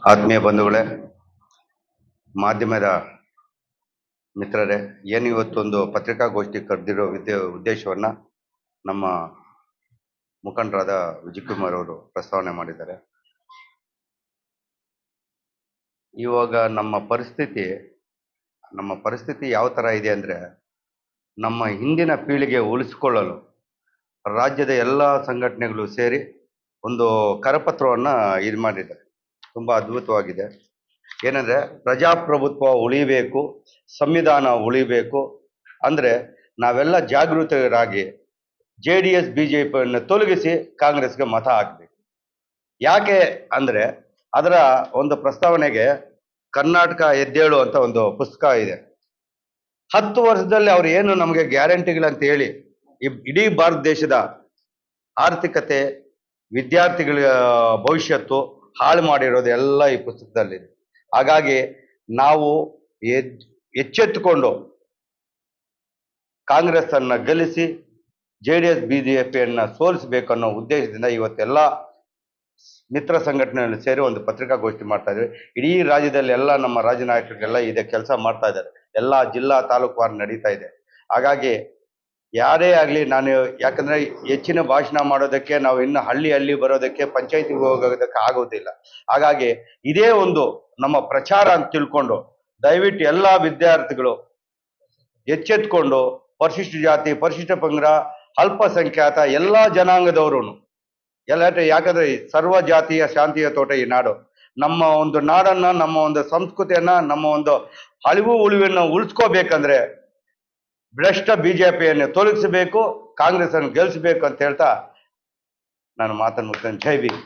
ಆತ್ಮೀಯ ಬಂಧುಗಳೇ, ಮಾಧ್ಯಮದ ಮಿತ್ರರೇ, ಏನು ಇವತ್ತೊಂದು ಪತ್ರಿಕಾಗೋಷ್ಠಿ ಕರೆದಿರೋ ಉದ್ದೇಶವನ್ನ ನಮ್ಮ ಮುಖಂಡರಾದ ವಿಜಯಕುಮಾರ್ ಅವರು ಪ್ರಸ್ತಾವನೆ ಮಾಡಿದ್ದಾರೆ. ಇವಾಗ ನಮ್ಮ ಪರಿಸ್ಥಿತಿ ಯಾವ ಥರ ಇದೆ ಅಂದರೆ, ನಮ್ಮ ಹಿಂದಿನ ಪೀಳಿಗೆ ಉಳಿಸಿಕೊಳ್ಳಲು ರಾಜ್ಯದ ಎಲ್ಲ ಸಂಘಟನೆಗಳು ಸೇರಿ ಒಂದು ಕರಪತ್ರವನ್ನು ಇದು ಮಾಡಿದ್ದಾರೆ. ತುಂಬ ಅದ್ಭುತವಾಗಿದೆ. ಏನಂದರೆ, ಪ್ರಜಾಪ್ರಭುತ್ವ ಉಳಿಬೇಕು, ಸಂವಿಧಾನ ಉಳಿಬೇಕು ಅಂದರೆ ನಾವೆಲ್ಲ ಜಾಗೃತರಾಗಿ JDS BJPಯನ್ನು ತೊಲಗಿಸಿ ಕಾಂಗ್ರೆಸ್ಗೆ ಮತ ಹಾಕಬೇಕು. ಯಾಕೆ ಅಂದರೆ, ಅದರ ಒಂದು ಪ್ರಸ್ತಾವನೆಗೆ ಕರ್ನಾಟಕ ಎದ್ದೇಳು ಅಂತ ಒಂದು ಪುಸ್ತಕ ಇದೆ. 10 ವರ್ಷದಲ್ಲಿ ಅವ್ರು ಏನು ನಮಗೆ ಗ್ಯಾರಂಟಿಗಳಂತ ಹೇಳಿ ಇಡೀ ಭಾರತ ದೇಶದ ಆರ್ಥಿಕತೆ, ವಿದ್ಯಾರ್ಥಿಗಳ ಭವಿಷ್ಯತ್ತು ಹಾಳು ಮಾಡಿರೋದು ಎಲ್ಲ ಈ ಪುಸ್ತಕದಲ್ಲಿದೆ. ಹಾಗಾಗಿ ನಾವು ಎಚ್ಚೆತ್ತುಕೊಂಡು ಕಾಂಗ್ರೆಸ್ ಅನ್ನ ಗೆಲ್ಲಿಸಿ JDS BJPಯನ್ನು ಸೋಲಿಸಬೇಕು ಅನ್ನೋ ಉದ್ದೇಶದಿಂದ ಇವತ್ತೆಲ್ಲ ಮಿತ್ರ ಸಂಘಟನೆಗಳು ಸೇರಿ ಒಂದು ಪತ್ರಿಕಾಗೋಷ್ಠಿ ಮಾಡ್ತಾ ಇದ್ವಿ. ಇಡೀ ರಾಜ್ಯದಲ್ಲಿ ಎಲ್ಲ ನಮ್ಮ ರಾಜ್ಯ ನಾಯಕರಿಗೆಲ್ಲ ಇದೆ ಕೆಲಸ ಮಾಡ್ತಾ ಇದ್ದಾರೆ. ಎಲ್ಲ ಜಿಲ್ಲಾ ತಾಲೂಕುವಾರು ನಡೀತಾ ಇದೆ. ಹಾಗಾಗಿ ಯಾರೇ ಆಗಲಿ, ನಾನು ಯಾಕಂದ್ರೆ ಹೆಚ್ಚಿನ ಭಾಷಣ ಮಾಡೋದಕ್ಕೆ, ನಾವು ಇನ್ನು ಹಳ್ಳಿ ಬರೋದಕ್ಕೆ, ಪಂಚಾಯತಿಗೆ ಹೋಗೋದಕ್ಕೆ ಆಗೋದಿಲ್ಲ. ಹಾಗಾಗಿ ಇದೇ ಒಂದು ನಮ್ಮ ಪ್ರಚಾರ ಅಂತ ತಿಳ್ಕೊಂಡು ದಯವಿಟ್ಟು ಎಲ್ಲ ವಿದ್ಯಾರ್ಥಿಗಳು ಎಚ್ಚೆತ್ಕೊಂಡು ಪರಿಶಿಷ್ಟ ಜಾತಿ, ಪರಿಶಿಷ್ಟ ಪಂಗಡ, ಅಲ್ಪಸಂಖ್ಯಾತ ಎಲ್ಲ ಜನಾಂಗದವರು ಯಾಕಂದ್ರೆ ಸರ್ವ ಜಾತಿಯ ಶಾಂತಿಯ ತೋಟ ಈ ನಾಡು. ನಮ್ಮ ಒಂದು ನಾಡನ್ನ, ನಮ್ಮ ಒಂದು ಸಂಸ್ಕೃತಿಯನ್ನ, ನಮ್ಮ ಒಂದು ಉಳಿವನ್ನು ಉಳಿಸ್ಕೋಬೇಕಂದ್ರೆ ಭ್ರಷ್ಟ BJPಯನ್ನು ತೊಲಗಿಸಬೇಕು, ಕಾಂಗ್ರೆಸ್ ಅನ್ನು ಗೆಲ್ಲಿಸಬೇಕು ಅಂತ ಹೇಳ್ತಾ ನಾನು ಮಾತನ್ನು ಮುಗಿಸ್ತೇನೆ. ಜೈ ಭೀಮ್.